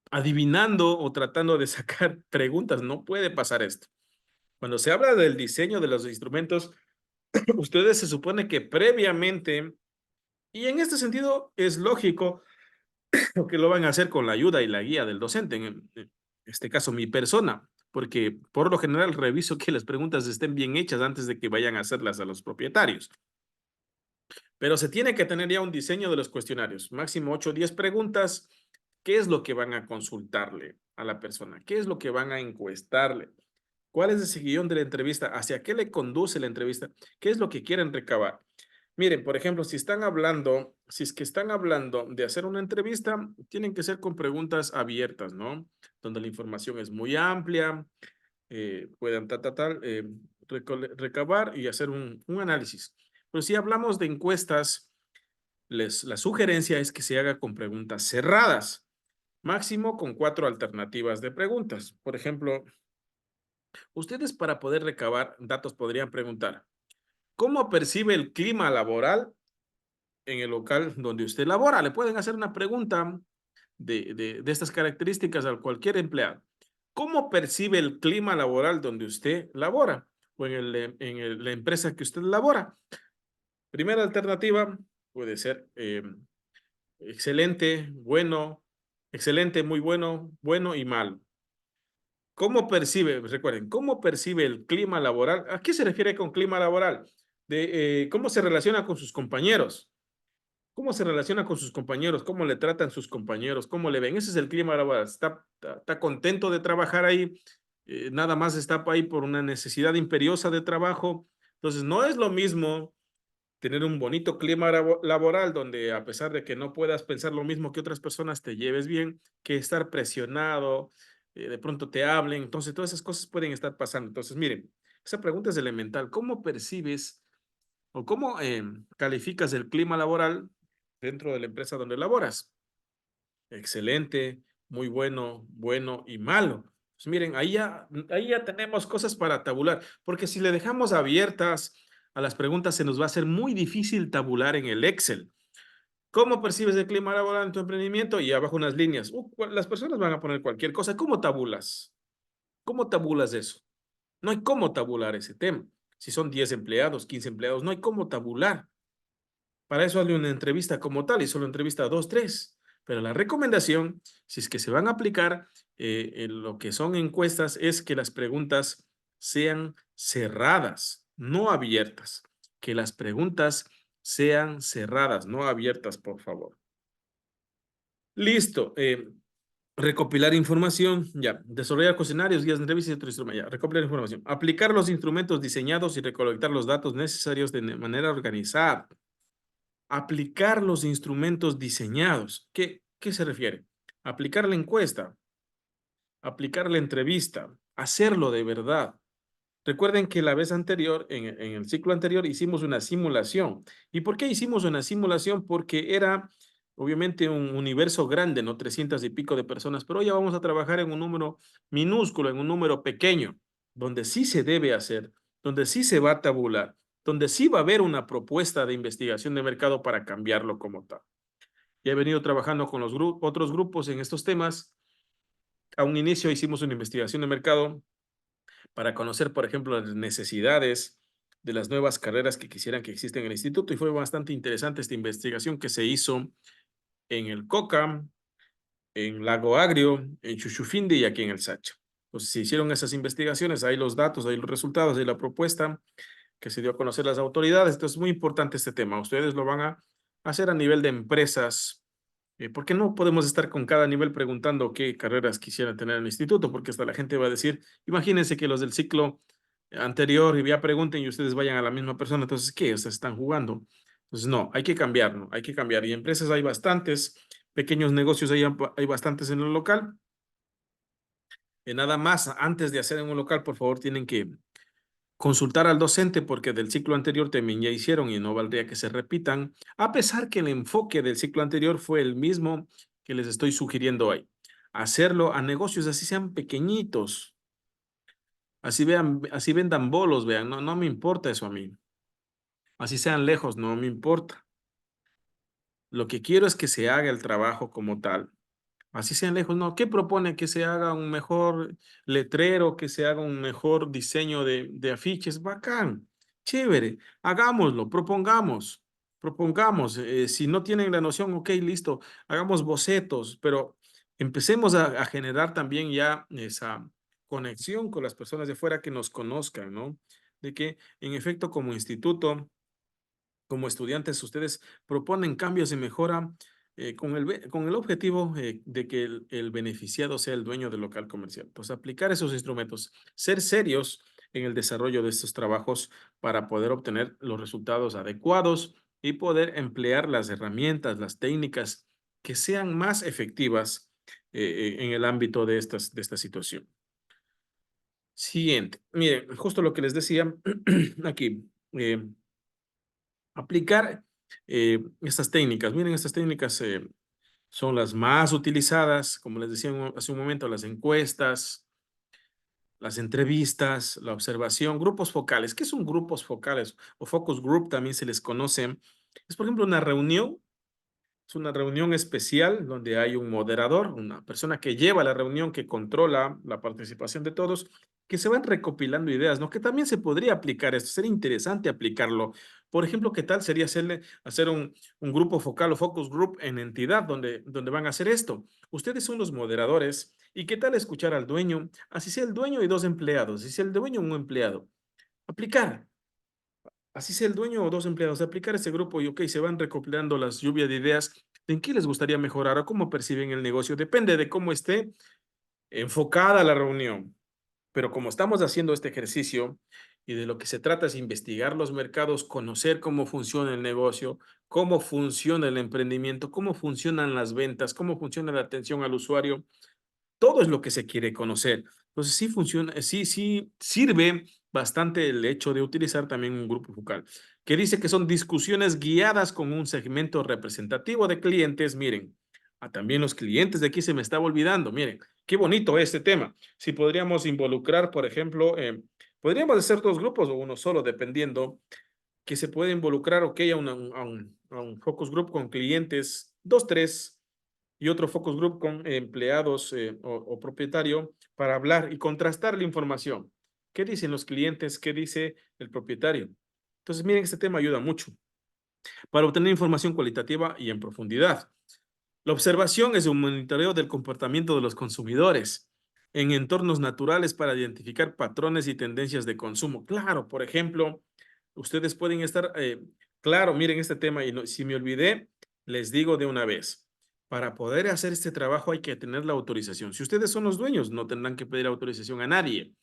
adivinando o tratando de sacar preguntas. No puede pasar esto. Cuando se habla del diseño de los instrumentos, ustedes se supone que previamente, y en este sentido es lógico que lo van a hacer con la ayuda y la guía del docente, en este caso mi persona, porque por lo general reviso que las preguntas estén bien hechas antes de que vayan a hacerlas a los propietarios. Pero se tiene que tener ya un diseño de los cuestionarios, máximo 8 o 10 preguntas. ¿Qué es lo que van a consultarle a la persona? ¿Qué es lo que van a encuestarle? ¿Cuál es ese guión de la entrevista? ¿Hacia qué le conduce la entrevista? ¿Qué es lo que quieren recabar? Miren, por ejemplo, si están hablando, si es que están hablando de hacer una entrevista, tienen que ser con preguntas abiertas, ¿no? Donde la información es muy amplia, puedan recabar y hacer un análisis. Pero si hablamos de encuestas, la sugerencia es que se haga con preguntas cerradas, máximo con 4 alternativas de preguntas. Por ejemplo, ustedes para poder recabar datos podrían preguntar, ¿cómo percibe el clima laboral en el local donde usted labora? Le pueden hacer una pregunta de estas características a cualquier empleado. ¿Cómo percibe el clima laboral donde usted labora o la empresa que usted labora? Primera alternativa puede ser excelente, bueno, excelente, muy bueno, bueno y mal. ¿Cómo percibe, recuerden, cómo percibe el clima laboral? ¿A qué se refiere con clima laboral? ¿Cómo se relaciona con sus compañeros? ¿Cómo se relaciona con sus compañeros? ¿Cómo le tratan sus compañeros? ¿Cómo le ven? Ese es el clima laboral. ¿Está contento de trabajar ahí? Nada más está ahí por una necesidad imperiosa de trabajo. Entonces, no es lo mismo tener un bonito clima laboral donde a pesar de que no puedas pensar lo mismo que otras personas, te lleves bien, que estar presionado, de pronto te hablen. Entonces, todas esas cosas pueden estar pasando. Entonces, miren, esa pregunta es elemental. ¿Cómo percibes o cómo calificas el clima laboral dentro de la empresa donde laboras. Excelente, muy bueno, bueno y malo. Pues miren, ahí ya tenemos cosas para tabular, porque si le dejamos abiertas a las preguntas, se nos va a hacer muy difícil tabular en el Excel. ¿Cómo percibes el clima laboral en tu emprendimiento? Y abajo unas líneas. Las personas van a poner cualquier cosa. ¿Cómo tabulas? ¿Cómo tabulas eso? No hay cómo tabular ese tema. Si son 10 empleados, 15 empleados, no hay cómo tabular. Para eso hazle una entrevista como tal y solo entrevista a 2, 3. Pero la recomendación, si es que se van a aplicar en lo que son encuestas, es que las preguntas sean cerradas, no abiertas. Que las preguntas sean cerradas, no abiertas, por favor. Listo. Recopilar información, ya. Desarrollar cuestionarios, guías de entrevistas y otro instrumento, ya. Recopilar información. Aplicar los instrumentos diseñados y recolectar los datos necesarios de manera organizada. Aplicar los instrumentos diseñados. ¿Qué se refiere? Aplicar la encuesta, aplicar la entrevista, hacerlo de verdad. Recuerden que la vez anterior, en el ciclo anterior, hicimos una simulación. ¿Y por qué hicimos una simulación? Porque era, obviamente, un universo grande, ¿no? 300 y pico de personas, pero hoy ya vamos a trabajar en un número minúsculo, en un número pequeño, donde sí se debe hacer, donde sí se va a tabular, donde sí va a haber una propuesta de investigación de mercado para cambiarlo como tal. Ya he venido trabajando con los otros grupos en estos temas. A un inicio hicimos una investigación de mercado para conocer, por ejemplo, las necesidades de las nuevas carreras que quisieran que existen en el instituto y fue bastante interesante esta investigación que se hizo en el COCA, en Lago Agrio, en Chuchufindi y aquí en el Sacha. Pues se hicieron esas investigaciones, hay los datos, hay los resultados de la propuesta que se dio a conocer las autoridades. Entonces es muy importante este tema. Ustedes lo van a hacer a nivel de empresas. ¿Por qué no podemos estar con cada nivel preguntando qué carreras quisieran tener en el instituto? Porque hasta la gente va a decir, imagínense que los del ciclo anterior y ya pregunten y ustedes vayan a la misma persona, entonces, ¿qué? Ustedes están jugando. Entonces, no, hay que cambiar, ¿no? Hay que cambiar. Y empresas hay bastantes, pequeños negocios hay bastantes en el local. Nada más, antes de hacer en un local, por favor, tienen que consultar al docente porque del ciclo anterior también ya hicieron y no valdría que se repitan, a pesar que el enfoque del ciclo anterior fue el mismo que les estoy sugiriendo hoy. Hacerlo a negocios así sean pequeñitos, así vean, así vendan bolos, vean, no me importa eso a mí. Así sean lejos, no me importa. Lo que quiero es que se haga el trabajo como tal. Así sean lejos, no. ¿Qué propone? Que se haga un mejor letrero, que se haga un mejor diseño de afiches. Bacán, chévere. Hagámoslo, propongamos. Si no tienen la noción, ok, listo. Hagamos bocetos, pero empecemos a generar también ya esa conexión con las personas de fuera que nos conozcan, ¿no? De que en efecto como instituto como estudiantes, ustedes proponen cambios y mejora con el objetivo de que el beneficiado sea el dueño del local comercial. Pues aplicar esos instrumentos, ser serios en el desarrollo de estos trabajos para poder obtener los resultados adecuados y poder emplear las herramientas, las técnicas que sean más efectivas en el ámbito de esta situación. Siguiente, miren, justo lo que les decía aquí. Aplicar estas técnicas. Miren, estas técnicas son las más utilizadas, como les decía hace un momento, las encuestas, las entrevistas, la observación, grupos focales. ¿Qué son grupos focales? O focus group también se les conoce. Es, por ejemplo, una reunión. Es una reunión especial donde hay un moderador, una persona que lleva la reunión, que controla la participación de todos, que se van recopilando ideas, ¿no? Que también se podría aplicar esto, sería interesante aplicarlo. Por ejemplo, ¿qué tal sería hacer un grupo focal o focus group en entidad donde van a hacer esto? Ustedes son los moderadores y ¿qué tal escuchar al dueño? Así sea el dueño y dos empleados, así sea el dueño y un empleado. Aplicar. Así sea el dueño o dos empleados, aplicar ese grupo y ok, se van recopilando las lluvias de ideas de en qué les gustaría mejorar o cómo perciben el negocio. Depende de cómo esté enfocada la reunión. Pero como estamos haciendo este ejercicio y de lo que se trata es investigar los mercados, conocer cómo funciona el negocio, cómo funciona el emprendimiento, cómo funcionan las ventas, cómo funciona la atención al usuario, todo es lo que se quiere conocer. Entonces sí funciona, sí sirve bastante el hecho de utilizar también un grupo focal, que dice que son discusiones guiadas con un segmento representativo de clientes. Miren, también los clientes de aquí se me estaba olvidando. Miren, qué bonito este tema. Si podríamos involucrar, por ejemplo, podríamos hacer dos grupos o uno solo, dependiendo, que se puede involucrar, ok, a un focus group con clientes, dos, tres, y otro focus group con empleados o propietario para hablar y contrastar la información. ¿Qué dicen los clientes? ¿Qué dice el propietario? Entonces, miren, este tema ayuda mucho para obtener información cualitativa y en profundidad. La observación es un monitoreo del comportamiento de los consumidores en entornos naturales para identificar patrones y tendencias de consumo. Claro, por ejemplo, ustedes pueden estar, claro, miren este tema y si me olvidé, les digo de una vez. Para poder hacer este trabajo hay que tener la autorización. Si ustedes son los dueños, no tendrán que pedir autorización a nadie.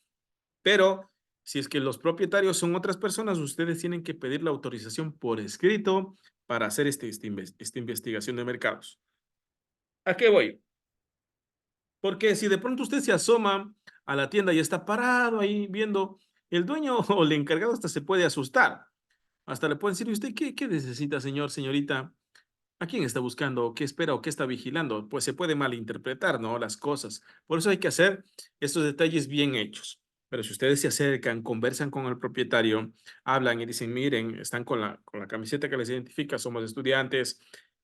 Pero si es que los propietarios son otras personas, ustedes tienen que pedir la autorización por escrito para hacer esta investigación de mercados. ¿A qué voy? Porque si de pronto usted se asoma a la tienda y está parado ahí viendo, el dueño o el encargado hasta se puede asustar. Hasta le pueden decir, ¿y usted qué necesita, señor, señorita? ¿A quién está buscando? ¿Qué espera o qué está vigilando? Pues se puede malinterpretar, ¿no? Las cosas. Por eso hay que hacer estos detalles bien hechos. Pero si ustedes se acercan, conversan con el propietario, hablan y dicen, miren, están con la camiseta que les identifica, somos estudiantes,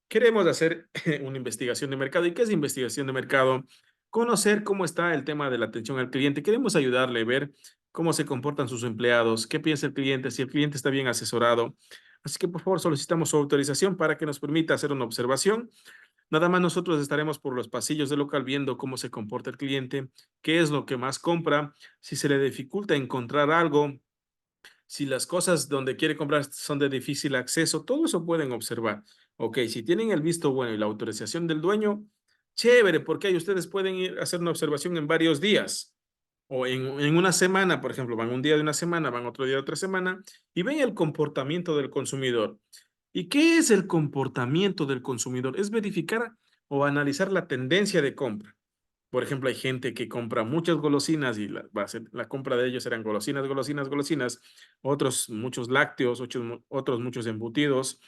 queremos hacer una investigación de mercado. ¿Y qué es investigación de mercado? Conocer cómo está el tema de la atención al cliente. Queremos ayudarle, ver cómo se comportan sus empleados, qué piensa el cliente, si el cliente está bien asesorado. Así que por favor solicitamos su autorización para que nos permita hacer una observación. Nada más nosotros estaremos por los pasillos del local viendo cómo se comporta el cliente, qué es lo que más compra, si se le dificulta encontrar algo, si las cosas donde quiere comprar son de difícil acceso, todo eso pueden observar. Ok, si tienen el visto bueno y la autorización del dueño, chévere, porque ahí ustedes pueden ir a hacer una observación en varios días o en una semana, por ejemplo, van un día de una semana, van otro día de otra semana y ven el comportamiento del consumidor. ¿Y qué es el comportamiento del consumidor? Es verificar o analizar la tendencia de compra. Por ejemplo, hay gente que compra muchas golosinas y la compra de ellos serán golosinas, golosinas, golosinas, otros muchos lácteos, otros muchos embutidos,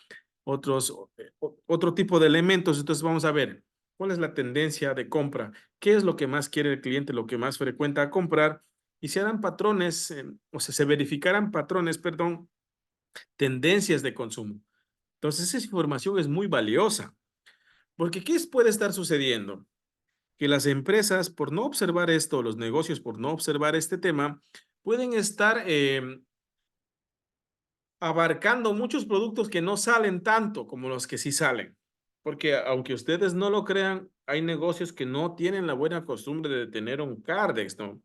otro tipo de elementos. Entonces vamos a ver cuál es la tendencia de compra, qué es lo que más quiere el cliente, lo que más frecuenta a comprar y se harán patrones, o sea, se verificarán patrones, perdón, tendencias de consumo. Entonces esa información es muy valiosa, porque puede estar sucediendo? Que las empresas, por no observar esto, los negocios, por no observar este tema, pueden estar abarcando muchos productos que no salen tanto como los que sí salen. Porque aunque ustedes no lo crean, hay negocios que no tienen la buena costumbre de tener un Cardex, ¿no?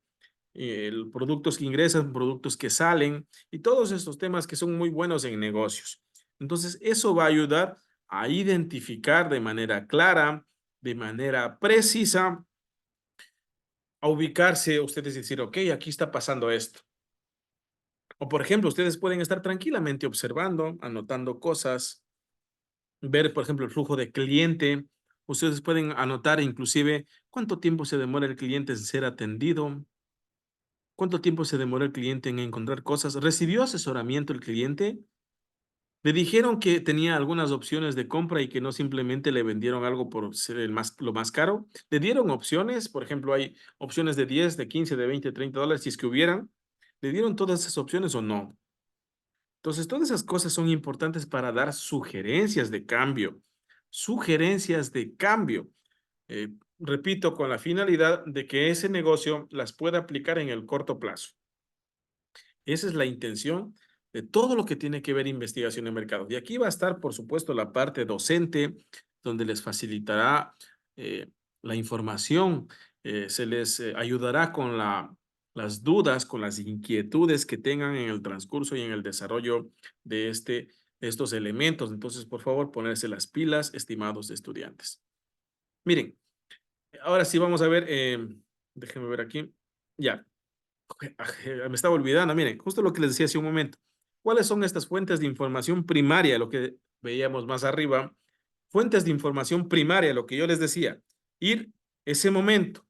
Y productos que ingresan, productos que salen y todos estos temas que son muy buenos en negocios. Entonces, eso va a ayudar a identificar de manera clara, de manera precisa, a ubicarse, ustedes decir, ok, aquí está pasando esto. O por ejemplo, ustedes pueden estar tranquilamente observando, anotando cosas, ver, por ejemplo, el flujo de cliente. Ustedes pueden anotar inclusive cuánto tiempo se demora el cliente en ser atendido, cuánto tiempo se demora el cliente en encontrar cosas. ¿Recibió asesoramiento el cliente? ¿Le dijeron que tenía algunas opciones de compra y que no simplemente le vendieron algo por ser lo más caro? ¿Le dieron opciones? Por ejemplo, hay opciones de 10, de 15, de 20, $30, si es que hubieran. ¿Le dieron todas esas opciones o no? Entonces, todas esas cosas son importantes para dar sugerencias de cambio. Sugerencias de cambio. Repito, con la finalidad de que ese negocio las pueda aplicar en el corto plazo. Esa es la intención de todo lo que tiene que ver investigación de mercado. Y aquí va a estar, por supuesto, la parte docente, donde les facilitará eh, la información, se les ayudará con las dudas, con las inquietudes que tengan en el transcurso y en el desarrollo de estos elementos. Entonces, por favor, ponerse las pilas, estimados estudiantes. Miren, ahora sí vamos a ver, déjenme ver aquí. Ya, me estaba olvidando, miren, justo lo que les decía hace un momento. ¿Cuáles son estas fuentes de información primaria? Lo que veíamos más arriba. Fuentes de información primaria, lo que yo les decía. Ir ese momento.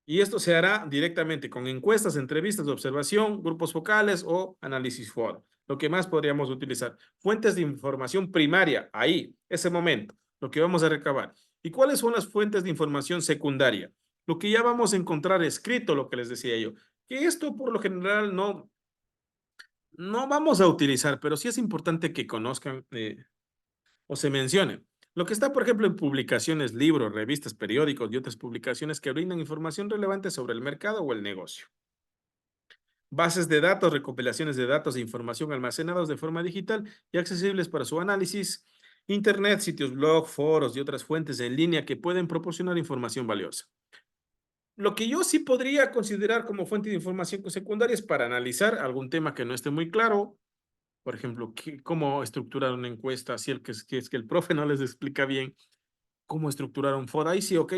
Y esto se hará directamente con encuestas, entrevistas de observación, grupos focales o análisis FOD. Lo que más podríamos utilizar. Fuentes de información primaria, ahí, ese momento, lo que vamos a recabar. ¿Y cuáles son las fuentes de información secundaria? Lo que ya vamos a encontrar escrito, lo que les decía yo. Que esto por lo general no vamos a utilizar, pero sí es importante que conozcan o se mencionen. Lo que está, por ejemplo, en publicaciones, libros, revistas, periódicos y otras publicaciones que brindan información relevante sobre el mercado o el negocio. Bases de datos, recopilaciones de datos e información almacenados de forma digital y accesibles para su análisis. Internet, sitios blog, foros y otras fuentes en línea que pueden proporcionar información valiosa. Lo que yo sí podría considerar como fuente de información secundaria es para analizar algún tema que no esté muy claro. Por ejemplo, cómo estructurar una encuesta, si es que el profe no les explica bien cómo estructurar un FOD. Ahí sí, ok,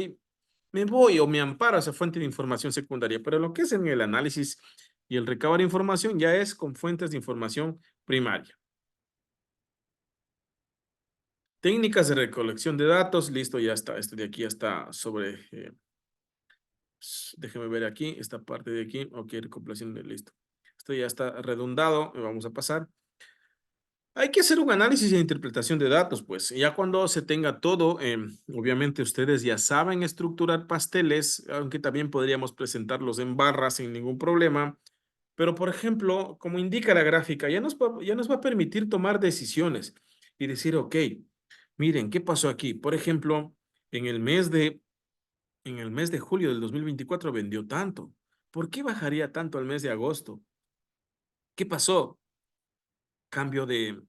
me voy o me amparo a esa fuente de información secundaria, pero lo que es en el análisis y el recabar información ya es con fuentes de información primaria. Técnicas de recolección de datos, listo, ya está. Esto de aquí ya está sobre, déjeme ver aquí, esta parte de aquí, ok, recopilación de listo. Esto ya está redundado, vamos a pasar. Hay que hacer un análisis e interpretación de datos, pues ya cuando se tenga todo, obviamente ustedes ya saben estructurar pasteles, aunque también podríamos presentarlos en barras sin ningún problema. Pero, por ejemplo, como indica la gráfica, ya nos va a permitir tomar decisiones y decir, ok, miren, ¿qué pasó aquí? Por ejemplo, en el mes en el mes de julio del 2024 vendió tanto. ¿Por qué bajaría tanto al mes de agosto? ¿Qué pasó? Cambio de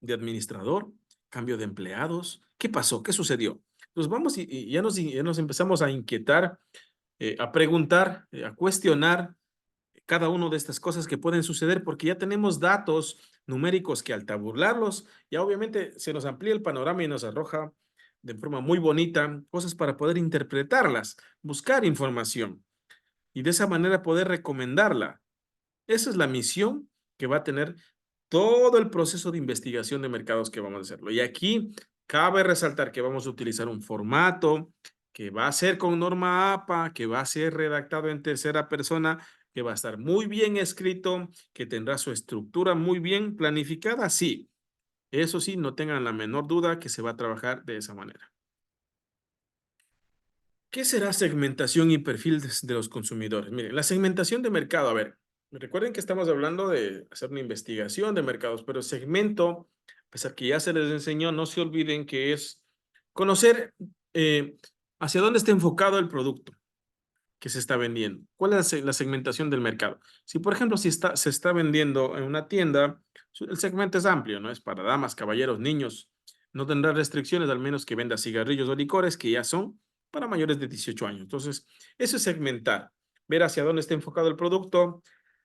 administrador, cambio de empleados. ¿Qué pasó? ¿Qué sucedió? Entonces vamos y ya nos empezamos a inquietar, a preguntar, a cuestionar cada una de estas cosas que pueden suceder porque ya tenemos datos numéricos que al tabularlos, ya obviamente se nos amplía el panorama y nos arroja de forma muy bonita cosas para poder interpretarlas, buscar información y de esa manera poder recomendarla. Esa es la misión que va a tener todo el proceso de investigación de mercados que vamos a hacerlo. Y aquí cabe resaltar que vamos a utilizar un formato que va a ser con norma APA, que va a ser redactado en tercera persona, que va a estar muy bien escrito, que tendrá su estructura muy bien planificada. Sí, eso sí, no tengan la menor duda que se va a trabajar de esa manera. ¿Qué será segmentación y perfil de los consumidores? Miren, la segmentación de mercado, a ver, recuerden que estamos hablando de hacer una investigación de mercados, pero segmento, a pesar que ya se les enseñó, no se olviden que es conocer hacia dónde está enfocado el producto que se está vendiendo. ¿Cuál es la segmentación del mercado? Si, por ejemplo, se está vendiendo en una tienda, el segmento es amplio, ¿no? Es para damas, caballeros, niños. No tendrá restricciones, al menos que venda cigarrillos o licores, que ya son para mayores de 18 años. Entonces, eso es segmentar, ver hacia dónde está enfocado el producto,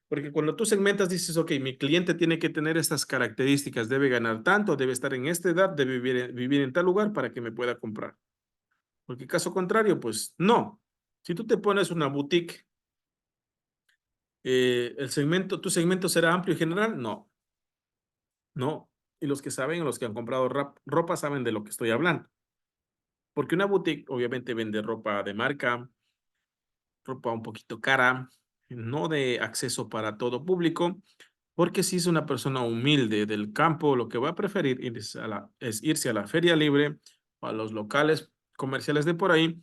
porque cuando tú segmentas, dices, ok, mi cliente tiene que tener estas características, debe ganar tanto, debe estar en esta edad, debe vivir en tal lugar para que me pueda comprar. Porque caso contrario, pues no. Si tú te pones una boutique, ¿tu segmento será amplio y general? No, no. Y los que saben, los que han comprado ropa, saben de lo que estoy hablando. Porque una boutique obviamente vende ropa de marca, ropa un poquito cara, no de acceso para todo público, porque si es una persona humilde del campo, lo que va a preferir es irse a la feria libre o a los locales comerciales de por ahí.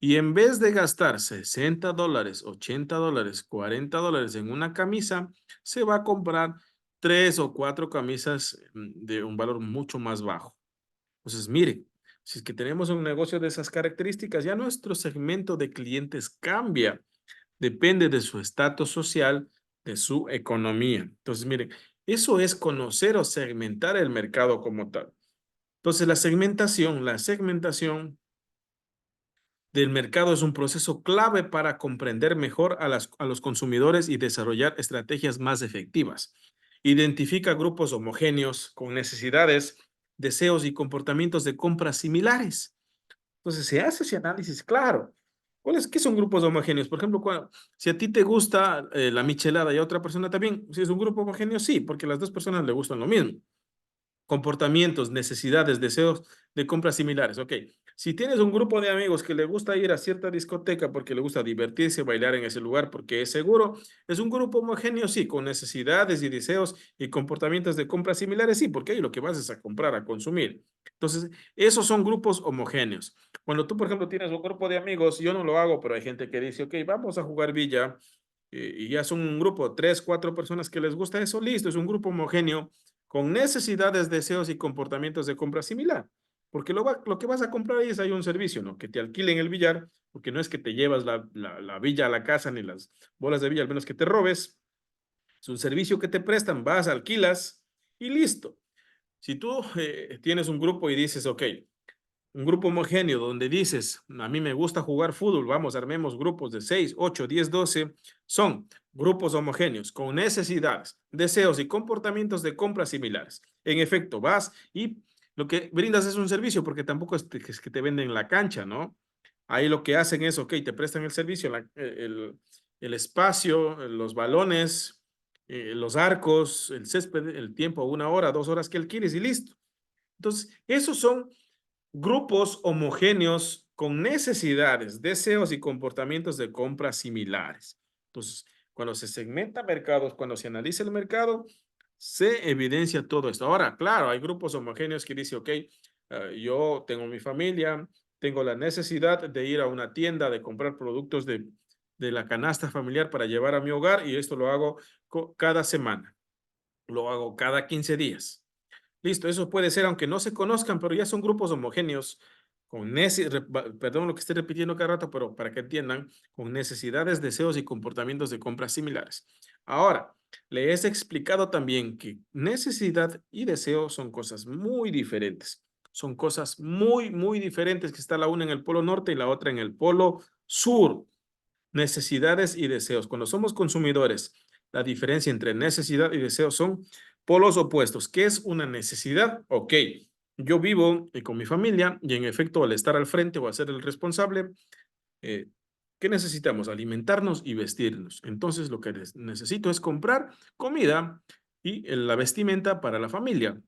Y en vez de gastar $60, $80, $40 en una camisa, se va a comprar 3 o 4 camisas de un valor mucho más bajo. Entonces, mire, si es que tenemos un negocio de esas características, ya nuestro segmento de clientes cambia. Depende de su estatus social, de su economía. Entonces, miren, eso es conocer o segmentar el mercado como tal. Entonces, la segmentación del mercado es un proceso clave para comprender mejor a los consumidores y desarrollar estrategias más efectivas. Identifica grupos homogéneos con necesidades, deseos y comportamientos de compra similares. Entonces se hace ese análisis, claro. ¿Qué son grupos homogéneos? Por ejemplo, si a ti te gusta la michelada y a otra persona también, si es un grupo homogéneo, sí, porque a las dos personas le gustan lo mismo. Comportamientos, necesidades, deseos de compras similares. Ok, Si tienes un grupo de amigos que le gusta ir a cierta discoteca porque le gusta divertirse, bailar en ese lugar porque es seguro, es un grupo homogéneo, sí, con necesidades y deseos y comportamientos de compra similares, sí, porque ahí lo que vas es a comprar, a consumir. Entonces, esos son grupos homogéneos. Cuando tú, por ejemplo, tienes un grupo de amigos, yo no lo hago, pero hay gente que dice, ok, vamos a jugar villa, y ya son un grupo, 3, 4 personas que les gusta eso, listo, es un grupo homogéneo con necesidades, deseos y comportamientos de compra similar. Porque lo que vas a comprar ahí es hay un servicio, ¿no? Que te alquilen el billar, porque no es que te llevas la villa a la casa ni las bolas de billar, al menos que te robes. Es un servicio que te prestan, vas, alquilas y listo. Si tú tienes un grupo y dices, ok, un grupo homogéneo donde dices, a mí me gusta jugar fútbol, vamos, armemos grupos de 6, 8, 10, 12, son grupos homogéneos con necesidades, deseos y comportamientos de compra similares. En efecto, vas y lo que brindas es un servicio porque tampoco es que te venden la cancha, ¿no? Ahí lo que hacen es, ok, te prestan el servicio, el espacio, los balones, los arcos, el césped, el tiempo, 1 hora, 2 horas que alquiles y listo. Entonces, esos son grupos homogéneos con necesidades, deseos y comportamientos de compra similares. Entonces, cuando se segmenta mercados, cuando se analiza el mercado, se evidencia todo esto. Ahora, claro, hay grupos homogéneos que dicen, ok, yo tengo mi familia, tengo la necesidad de ir a una tienda, de comprar productos de la canasta familiar para llevar a mi hogar y esto lo hago cada semana, lo hago cada 15 días. Listo, eso puede ser, aunque no se conozcan, pero ya son grupos homogéneos, perdón lo que estoy repitiendo cada rato, pero para que entiendan, con necesidades, deseos y comportamientos de compra similares. Ahora, le he explicado también que necesidad y deseo son cosas muy diferentes. Son cosas muy, muy diferentes que está la una en el polo norte y la otra en el polo sur. Necesidades y deseos. Cuando somos consumidores, la diferencia entre necesidad y deseo son polos opuestos. ¿Qué es una necesidad? Ok, yo vivo con mi familia y en efecto al estar al frente o al ser el responsable, eh, ¿qué necesitamos? Alimentarnos y vestirnos. Entonces lo que necesito es comprar comida y la vestimenta para la familia.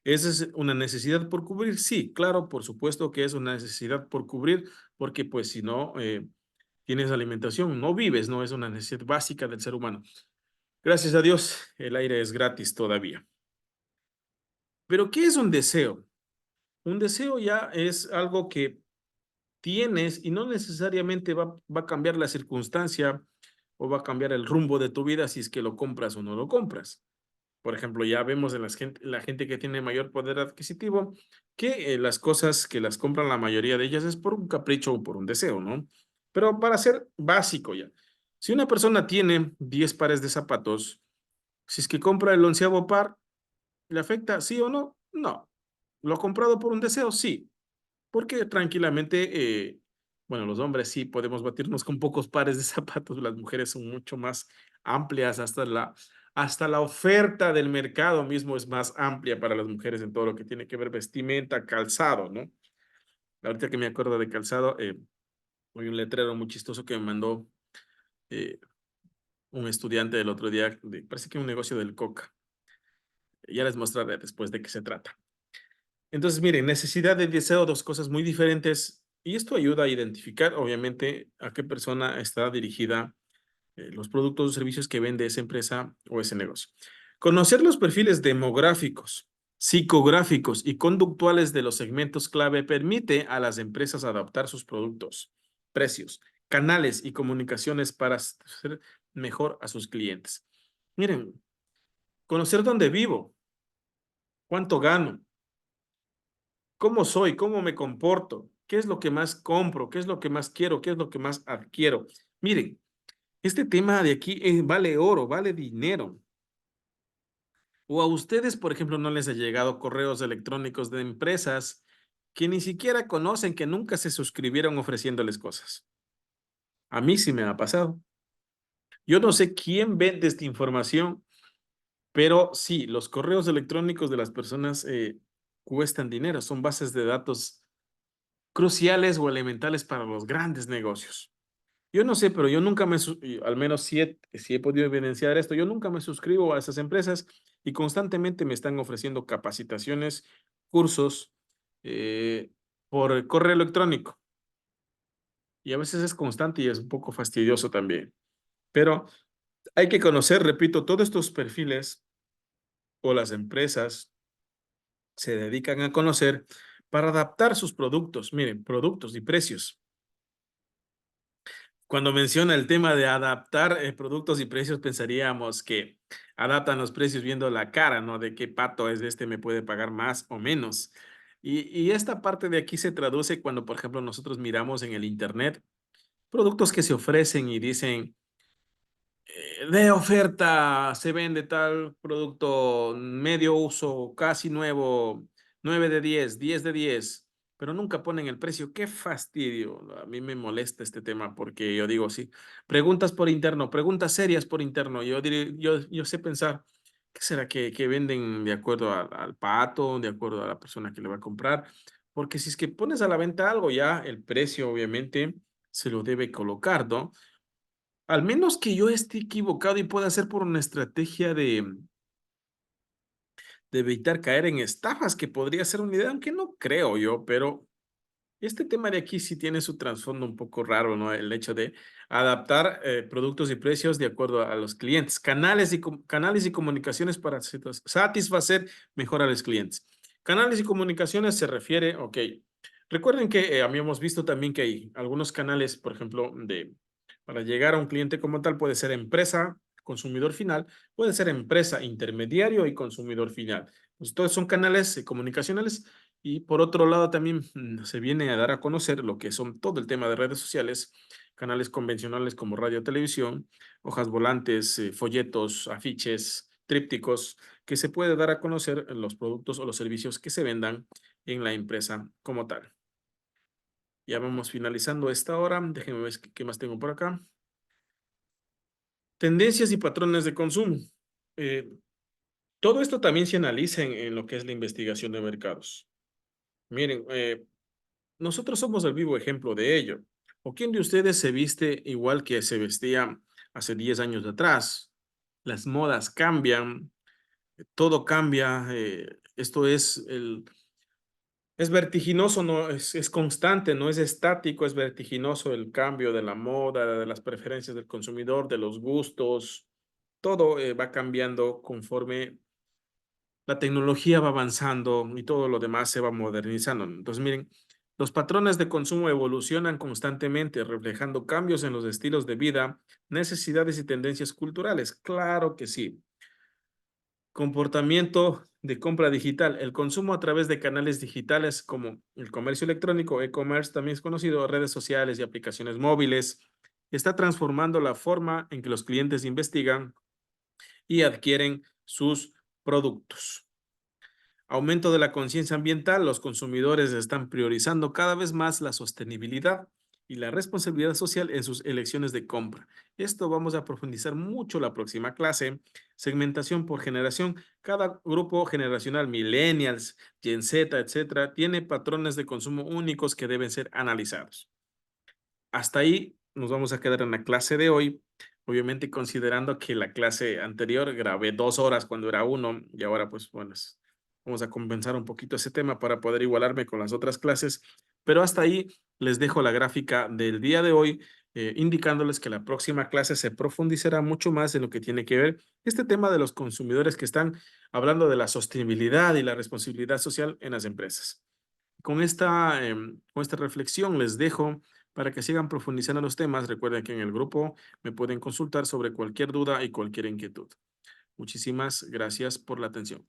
¿Esa es una necesidad por cubrir? Sí, claro, por supuesto que es una necesidad por cubrir, porque pues si no, tienes alimentación, no vives, no es una necesidad básica del ser humano. Gracias a Dios, el aire es gratis todavía. Pero, ¿qué es un deseo? Un deseo ya es algo que tienes y no necesariamente va a cambiar la circunstancia o va a cambiar el rumbo de tu vida si es que lo compras o no lo compras. Por ejemplo, ya vemos en la gente que tiene mayor poder adquisitivo que las cosas que las compran la mayoría de ellas es por un capricho o por un deseo, ¿no? Pero para ser básico ya, si una persona tiene 10 pares de zapatos, si es que compra el 11º par, ¿le afecta sí o no? No. ¿Lo ha comprado por un deseo? Sí. Porque tranquilamente, bueno, los hombres sí podemos batirnos con pocos pares de zapatos, las mujeres son mucho más amplias, hasta la oferta del mercado mismo es más amplia para las mujeres en todo lo que tiene que ver vestimenta, calzado, ¿no? Ahorita que me acuerdo de calzado, hay un letrero muy chistoso que me mandó eh, un estudiante del otro día, parece que un negocio del Coca. Ya les mostraré después de qué se trata. Entonces, miren, necesidad y deseo, dos cosas muy diferentes, y esto ayuda a identificar, obviamente, a qué persona está dirigida los productos o servicios que vende esa empresa o ese negocio. Conocer los perfiles demográficos, psicográficos y conductuales de los segmentos clave permite a las empresas adaptar sus productos, precios, canales y comunicaciones para ser mejor a sus clientes. Miren, conocer dónde vivo, cuánto gano, cómo soy, cómo me comporto, qué es lo que más compro, qué es lo que más quiero, qué es lo que más adquiero. Miren, este tema de aquí vale oro, vale dinero. O a ustedes, por ejemplo, no les ha llegado correos electrónicos de empresas que ni siquiera conocen, que nunca se suscribieron ofreciéndoles cosas. A mí sí me ha pasado. Yo no sé quién vende esta información, pero sí, los correos electrónicos de las personas cuestan dinero, son bases de datos cruciales o elementales para los grandes negocios. Yo no sé, pero yo nunca al menos sí he podido evidenciar esto, yo nunca me suscribo a esas empresas y constantemente me están ofreciendo capacitaciones, cursos, eh, por correo electrónico. Y a veces es constante y es un poco fastidioso también. Pero hay que conocer, repito, todos estos perfiles o las empresas se dedican a conocer para adaptar sus productos. Miren, productos y precios. Cuando menciona el tema de adaptar productos y precios, pensaríamos que adaptan los precios viendo la cara, ¿no? De qué pato es este, me puede pagar más o menos. Y esta parte de aquí se traduce cuando, por ejemplo, nosotros miramos en el Internet productos que se ofrecen y dicen, de oferta se vende tal producto medio uso, casi nuevo, 9 de 10, 10 de 10, pero nunca ponen el precio. Qué fastidio. A mí me molesta este tema porque yo digo, sí, preguntas por interno, preguntas serias por interno. Yo sé pensar, ¿qué será que venden de acuerdo al pato, de acuerdo a la persona que le va a comprar? Porque si es que pones a la venta algo, ya el precio obviamente se lo debe colocar, ¿no? Al menos que yo esté equivocado y pueda ser por una estrategia de evitar caer en estafas, que podría ser una idea, aunque no creo yo, pero este tema de aquí sí tiene su trasfondo un poco raro, ¿no? El hecho de adaptar productos y precios de acuerdo a los clientes, canales y comunicaciones para satisfacer mejor a los clientes. Canales y comunicaciones se refiere, ok, recuerden que habíamos visto también que hay algunos canales, por ejemplo, para llegar a un cliente como tal, puede ser empresa, consumidor final, puede ser empresa, intermediario y consumidor final. Pues todos son canales comunicacionales y por otro lado también se viene a dar a conocer lo que son todo el tema de redes sociales, canales convencionales como radio, televisión, hojas volantes, folletos, afiches, trípticos, que se puede dar a conocer los productos o los servicios que se vendan en la empresa como tal. Ya vamos finalizando esta hora. Déjenme ver qué más tengo por acá. Tendencias y patrones de consumo. Eh, todo esto también se analiza en lo que es la investigación de mercados. Miren, nosotros somos el vivo ejemplo de ello. ¿O quién de ustedes se viste igual que se vestía hace 10 años atrás? Las modas cambian, todo cambia. Esto es vertiginoso, no es constante, no es estático, es vertiginoso el cambio de la moda, de las preferencias del consumidor, de los gustos. Todo va cambiando conforme la tecnología va avanzando y todo lo demás se va modernizando. Entonces, miren, los patrones de consumo evolucionan constantemente, reflejando cambios en los estilos de vida, necesidades y tendencias culturales. Claro que sí. Comportamiento de compra digital. El consumo a través de canales digitales como el comercio electrónico, e-commerce también es conocido, redes sociales y aplicaciones móviles, está transformando la forma en que los clientes investigan y adquieren sus productos. Aumento de la conciencia ambiental, los consumidores están priorizando cada vez más la sostenibilidad y la responsabilidad social en sus elecciones de compra. Esto vamos a profundizar mucho la próxima clase. Segmentación por generación. Cada grupo generacional, millennials, Gen Z, etcétera, tiene patrones de consumo únicos que deben ser analizados. Hasta ahí nos vamos a quedar en la clase de hoy. Obviamente considerando que la clase anterior grabé 2 horas cuando era uno y ahora pues bueno, vamos a compensar un poquito ese tema para poder igualarme con las otras clases. Pero hasta ahí les dejo la gráfica del día de hoy, indicándoles que la próxima clase se profundizará mucho más en lo que tiene que ver este tema de los consumidores que están hablando de la sostenibilidad y la responsabilidad social en las empresas. Con esta reflexión les dejo para que sigan profundizando en los temas. Recuerden que en el grupo me pueden consultar sobre cualquier duda y cualquier inquietud. Muchísimas gracias por la atención.